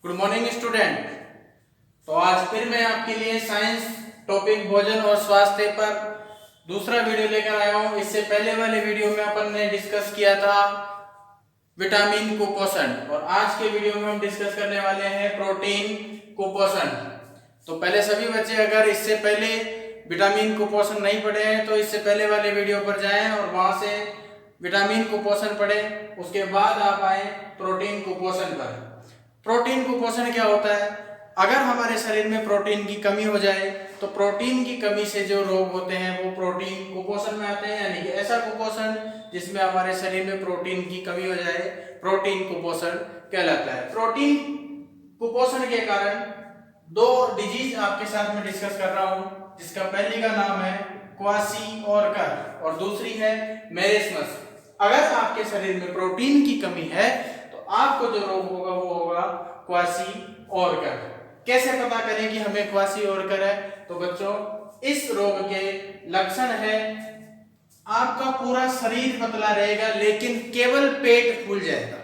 Good morning student. तो आज फिर मैं आपके लिए साइंस टॉपिक भोजन और स्वास्थ्य पर दूसरा वीडियो लेकर आया हूँ। इससे पहले वाले वीडियो में अपन ने डिस्कस किया था विटामिन कुपोषण और आज के वीडियो में हम डिस्कस करने वाले हैं प्रोटीन कुपोषण। तो पहले सभी बच्चे अगर इससे पहले विटामिन कुपोषण नहीं पढ़े हैं तो इससे पहले वाले वीडियो पर जाएं और वहां से विटामिन कुपोषण पढ़ें। उसके बाद आप आए प्रोटीन कुपोषण पर। प्रोटीन कुपोषण क्या होता है? अगर हमारे शरीर में प्रोटीन की कमी हो जाए तो प्रोटीन की कमी से जो रोग होते हैं वो प्रोटीन कुपोषण में आते हैं, यानी कि ऐसा कुपोषण जिसमें हमारे शरीर में प्रोटीन की कमी हो जाए प्रोटीन कुपोषण कहलाता है। प्रोटीन कुपोषण के कारण दो डिजीज आपके साथ में डिस्कस कर रहा हूं, जिसका पहली का नाम है क्वाशियोरकर और दूसरी है मेरिस्मस। अगर आपके शरीर में प्रोटीन की कमी है तो आपको जो रोग होगा वो होगा क्वाशियोरकर। कैसे पता करें कि हमें क्वाशियोरकर है? तो बच्चों, इस रोग के लक्षण है आपका पूरा शरीर पतला रहेगा लेकिन केवल पेट फूल जाएगा।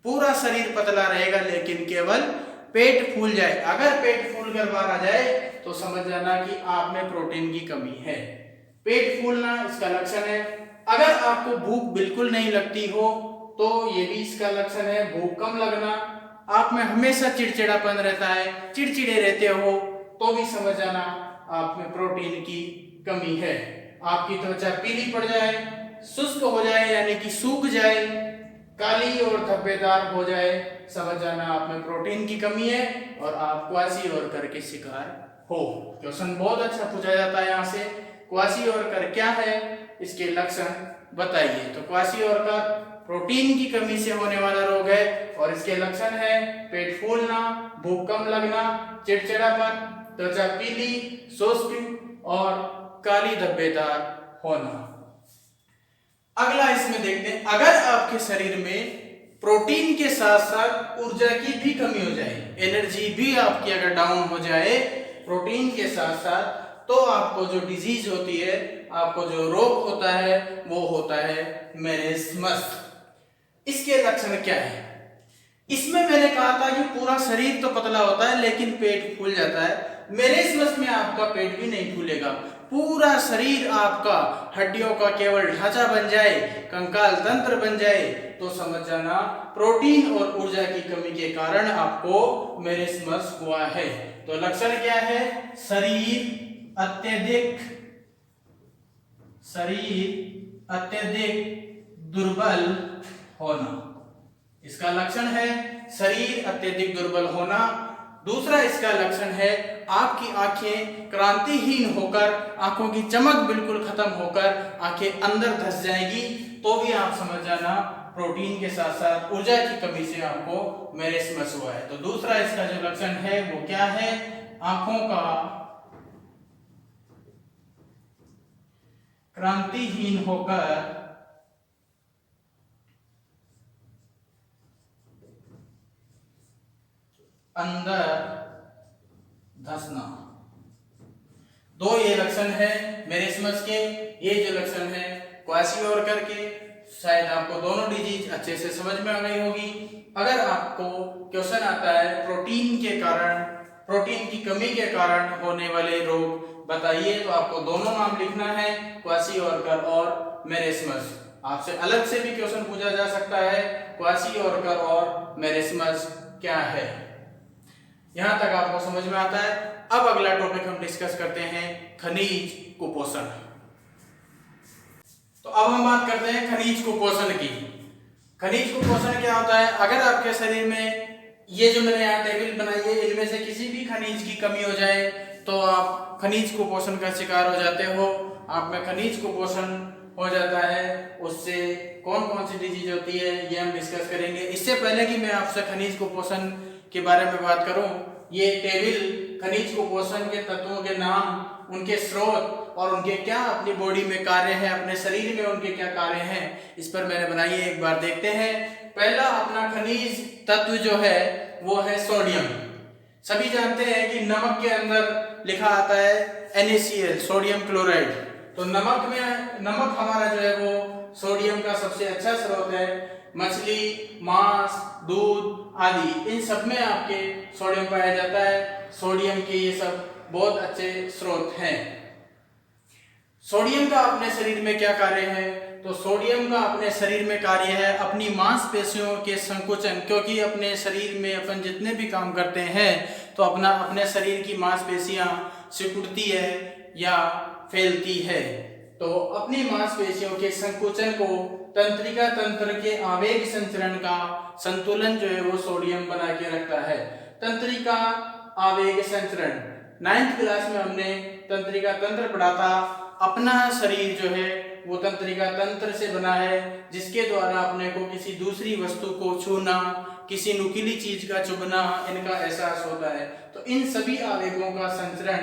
पूरा शरीर पतला रहेगा लेकिन केवल पेट फूल जाए। अगर पेट फूल कर बाहर आ जाए तो समझ जाना कि आप में प्रोटीन की कमी है। पेट फूलना इसका लक्षण है। अगर आपको भूख बिल्कुल नहीं लगती हो तो ये भी इसका लक्षण है। भूख कम लगना, आप में हमेशा चिड़चिड़ापन रहता है, चिड़चिड़े रहते हो, तो भी समझ जाना आप में प्रोटीन की कमी है। आपकी त्वचा पीली पड़ जाए, शुष्क हो जाए यानी कि सूख जाए, काली और धब्बेदार हो जाए, समझ जाना आप में प्रोटीन की कमी है और आप क्वाशियोरकर के शिकार हो। क्वेश्चन बहुत अच्छा पूछा जाता है यहाँ से, क्वाशियोरकर क्या है, इसके लक्षण बताइए। तो क्वाशियोरकर प्रोटीन की कमी से होने वाला रोग है और इसके लक्षण है पेट फूलना, भूख कम लगना, चिड़चिड़ापन, त्वचा पीली, शुष्क और काली धब्बेदार होना। अगला इसमें देखते हैं, अगर आपके शरीर में प्रोटीन के साथ साथ ऊर्जा की भी कमी हो जाए, एनर्जी भी आपकी अगर डाउन हो जाए प्रोटीन के साथ साथ, तो आपको जो डिजीज होती है, आपको जो रोग होता है वो होता है मेरिस्मस। इसके लक्षण क्या है? इसमें मैंने कहा था कि पूरा शरीर तो पतला होता है लेकिन पेट फूल जाता है। मेरिस्मस में आपका पेट भी नहीं फूलेगा, पूरा शरीर आपका हड्डियों का केवल ढांचा बन जाए, कंकाल तंत्र बन जाए, तो समझ जाना प्रोटीन और ऊर्जा की कमी के कारण आपको मेरिस्मस हुआ है। तो लक्षण क्या है? शरीर अत्यधिक दुर्बल होना। इसका लक्षण है शरीर अत्यधिक दुर्बल होना। दूसरा इसका लक्षण है आपकी आंखें क्रांतिहीन होकर, आंखों की चमक बिल्कुल खत्म होकर आंखें अंदर धंस जाएगी, तो भी आप समझ जाना प्रोटीन के साथ साथ ऊर्जा की कमी से आपको मेरिस्मस हुआ है। तो दूसरा इसका जो लक्षण है वो क्या है? आंखों का क्रांतिहीन होकर अंदर धंसना। दो ये लक्षण है मेरिस्मस के, ये जो लक्षण है क्वाशियोरकर के। शायद आपको दोनों डिजीज अच्छे से समझ में आ गई होगी। अगर आपको क्वेश्चन आता है प्रोटीन के कारण, प्रोटीन की कमी के कारण होने वाले रोग बताइए, तो आपको दोनों नाम लिखना है, क्वाशियोरकर और मेरिस्मस। आपसे अलग से भी क्वेश्चन पूछा जा सकता है क्वाशियोरकर और मेरिस्मस क्या है। यहां तक आपको समझ में आता है। अब अगला टॉपिक हम डिस्कस करते हैं खनिज कुपोषण। तो अब हम बात करते हैं खनिज कुपोषण की। खनिज कुपोषण क्या होता है? अगर आपके शरीर में ये जो मैंने यहाँ टेबल बनाई है, इनमें से किसी भी खनिज की कमी हो जाए तो आप खनिज कुपोषण का शिकार हो जाते हो। आप में खनिज कुपोषण हो जाता है, उससे कौन कौन सी डिजीज होती है ये हम डिस्कस करेंगे। इससे पहले कि मैं आपसे खनिज कुपोषण के बारे में बात करूं, ये टेबल खनिज कुपोषण के तत्वों के नाम, उनके स्रोत और उनके क्या अपनी बॉडी में कार्य हैं, अपने शरीर में उनके क्या कार्य हैं, इस पर मैंने बनाई है। एक बार देखते हैं। पहला अपना खनिज तत्व जो है वो है सोडियम। सभी जानते हैं कि नमक के अंदर लिखा आता है NaCl, सोडियम क्लोराइड। तो नमक में, नमक हमारा जो है वो सोडियम का सबसे अच्छा स्रोत है। मछली, मांस, दूध आदि, इन सब में आपके सोडियम पाया जाता है। सोडियम के ये सब बहुत अच्छे स्रोत हैं। सोडियम का अपने शरीर में क्या कार्य है? तो सोडियम का अपने शरीर में कार्य है अपनी मांसपेशियों के संकुचन, क्योंकि अपने शरीर में अपन जितने भी काम करते हैं तो अपने शरीर की मांसपेशियां सिकुड़ती है या फैलती है, तो अपनी मांसपेशियों के संकुचन को, तंत्रिका तंत्र के आवेग संचरण का संतुलन जो है वो सोडियम बना के रखता है। तंत्रिका आवेग संचरण 9th क्लास में हमने तंत्रिका तंत्र पढ़ा था। अपना शरीर जो है वो तंत्रिका तंत्र से बना है, जिसके द्वारा अपने को किसी दूसरी वस्तु को छूना, किसी नुकीली चीज का चुभना, इनका एहसास होता है। तो इन सभी आवेगों का संचरण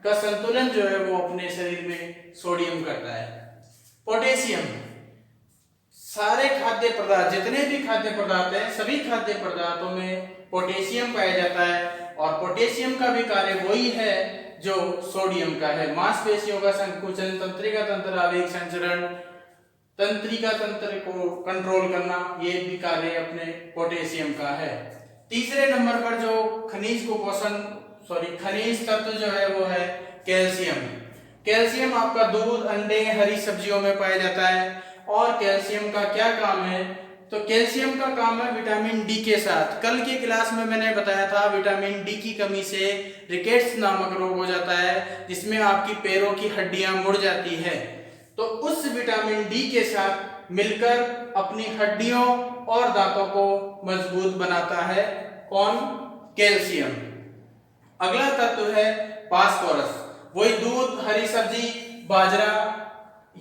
का संतुलन जो है वो अपने शरीर में सोडियम करता है। पोटेशियम, सारे खाद्य पदार्थ, जितने भी खाद्य पदार्थ हैं, सभी खाद्य पदार्थों में पोटेशियम पाया जाता है, और पोटेशियम का भी कार्य वही है जो सोडियम का है। मांसपेशियों का संकुचन, तंत्रिका तंत्र आवेग संचरण, तंत्रिका तंत्र को कंट्रोल करना, ये भी कार्य अपने पोटेशियम का है। तीसरे नंबर पर जो खनिज तत्व जो है वो है कैल्शियम। कैल्शियम आपका दूध, अंडे, हरी सब्जियों में पाया जाता है। और कैल्शियम का क्या काम है? तो कैल्शियम का काम है विटामिन डी के साथ। कल की क्लास में मैंने बताया था विटामिन डी की कमी से रिकेट्स नामक रोग हो जाता है, जिसमें आपकी पैरों की हड्डियां मुड़ जाती है। तो उस विटामिन डी के साथ मिलकर अपनी हड्डियों और दांतों को मजबूत बनाता है कौन? कैल्शियम। अगला तत्व है फास्फोरस। वही दूध, हरी सब्जी, बाजरा,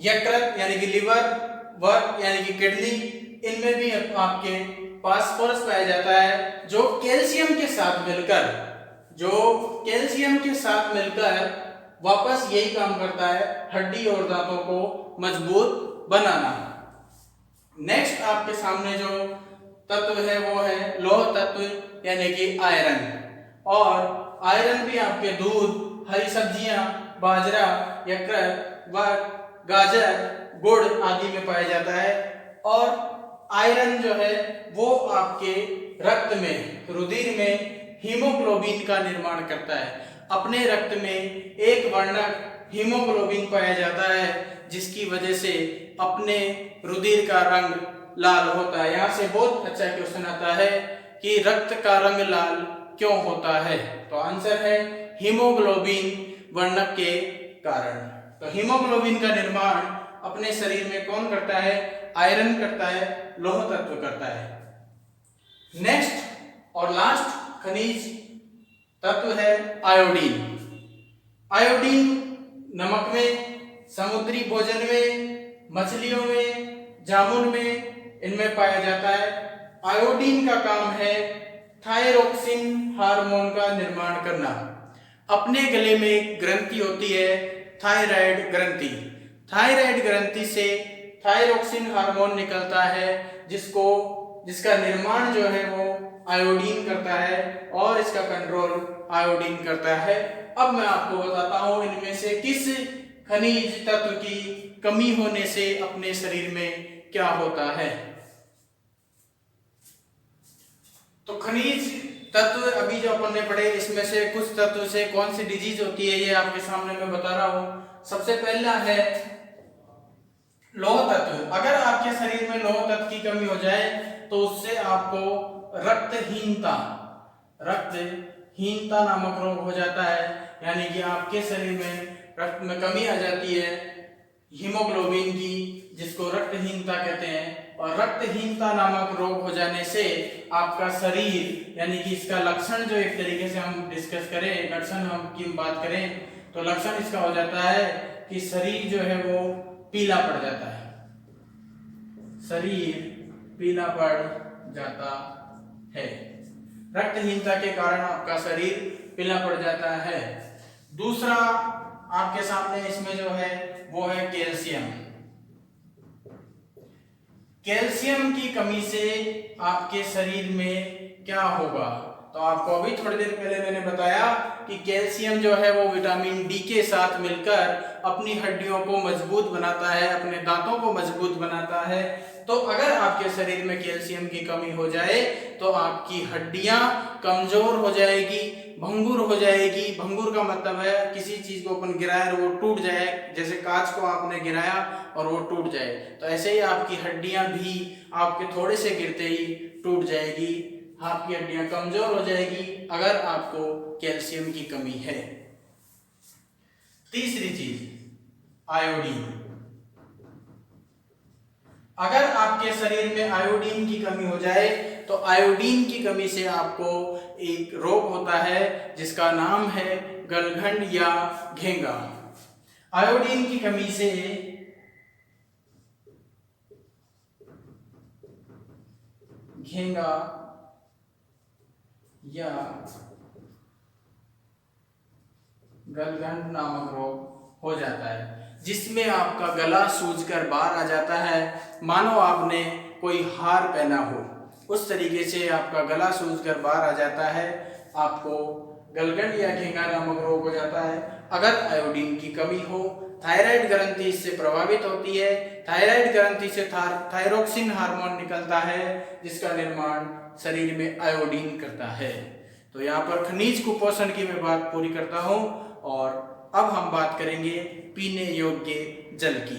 यकृत यानी कि लिवर, वर्क यानी कि किडनी, इनमें भी आपके फास्फोरस पाया जाता है, जो कैल्शियम के साथ मिलकर वापस यही काम करता है, हड्डी और दांतों को मजबूत बनाना। नेक्स्ट आपके सामने जो तत्व है वो है लौह तत्व यानी कि आयरन। और आयरन भी आपके दूध, हरी सब्जियां, बाजरा, यकृत, वर्क, गाजर, गुड़ आदि में पाया जाता है। और आयरन जो है वो आपके रक्त में, रुधिर में हीमोग्लोबिन का निर्माण करता है। अपने रक्त में एक वर्णक हीमोग्लोबिन पाया जाता है, जिसकी वजह से अपने रुधिर का रंग लाल होता है। यहाँ से बहुत अच्छा क्वेश्चन आता है कि रक्त का रंग लाल क्यों होता है? तो आंसर है हीमोग्लोबिन वर्णक के कारण। तो हीमोग्लोबिन का निर्माण अपने शरीर में कौन करता है? आयरन करता है, लौह तत्व करता है। नेक्स्ट और लास्ट खनिज तत्व है आयोडीन। आयोडीन नमक में, समुद्री भोजन में, मछलियों में, जामुन में, इनमें पाया जाता है। आयोडीन का काम है थायरोक्सिन हार्मोन का निर्माण करना। अपने गले में एक ग्रंथि होती है थायराइड ग्रंथि। थायराइड ग्रंथि से थायरोक्सिन हार्मोन निकलता है, जिसका निर्माण जो है वो आयोडीन करता है और इसका कंट्रोल आयोडीन करता है। अब मैं आपको बताता हूं इनमें से किस खनिज तत्व की कमी होने से अपने शरीर में क्या होता है। तो खनिज तत्व अभी जो अपन ने पढ़े, इसमें से कुछ तत्व से कौन सी डिजीज होती है ये आपके सामने मैं बता रहा हूं। सबसे पहला है लौह तत्व। अगर आपके शरीर में लौह तत्व की कमी हो जाए तो उससे आपको रक्तहीनता नामक रोग हो जाता है, यानी कि आपके शरीर में रक्त में कमी आ जाती है हीमोग्लोबिन की, जिसको रक्तहीनता कहते हैं। और रक्तहीनता नामक रोग हो जाने से आपका शरीर, यानी कि इसका लक्षण जो एक तरीके से हम डिस्कस करें, लक्षण हम की बात करें तो लक्षण इसका हो जाता है कि शरीर जो है वो पीला पड़ जाता है। शरीर पीला पड़ जाता है, रक्तहीनता के कारण आपका शरीर पीला पड़ जाता है। दूसरा आपके सामने इसमें जो है वो है कैल्शियम। कैल्शियम की कमी से आपके शरीर में क्या होगा? तो आपको अभी थोड़ी देर पहले मैंने बताया कि कैल्शियम जो है वो विटामिन डी के साथ मिलकर अपनी हड्डियों को मजबूत बनाता है, अपने दांतों को मजबूत बनाता है। तो अगर आपके शरीर में कैल्शियम की कमी हो जाए तो आपकी हड्डियां कमजोर हो जाएगी, भंगुर हो जाएगी। भंगुर का मतलब है किसी चीज को अपन गिराए और वो टूट जाए, जैसे कांच को आपने गिराया और वो टूट जाए, तो ऐसे ही आपकी हड्डियां भी आपके थोड़े से गिरते ही टूट जाएगी, आपकी हड्डियां कमजोर हो जाएगी अगर आपको कैल्शियम की कमी है। तीसरी चीज आयोडीन। अगर आपके शरीर में आयोडीन की कमी हो जाए तो आयोडीन की कमी से आपको एक रोग होता है जिसका नाम है गलघंड या घेंगा। आयोडीन की कमी से घेंगा या गलघंड नामक रोग हो जाता है, जिसमें आपका गला सूजकर बाहर आ जाता है, मानो आपने कोई हार पहना हो, उस तरीके से आपका गला सूजकर बाहर आ जाता है, आपको गलघंड या घेंगा नामक रोग हो जाता है। अगर आयोडीन की कमी हो, थायराइड ग्रंथि इससे प्रभावित होती है। थायराइड ग्रंथि से थायरोक्सिन हार्मोन निकलता है जिसका निर्माण शरीर में आयोडीन करता है। तो यहाँ पर खनिज कुपोषण की मैं बात पूरी करता हूँ और अब हम बात करेंगे पीने योग्य जल की।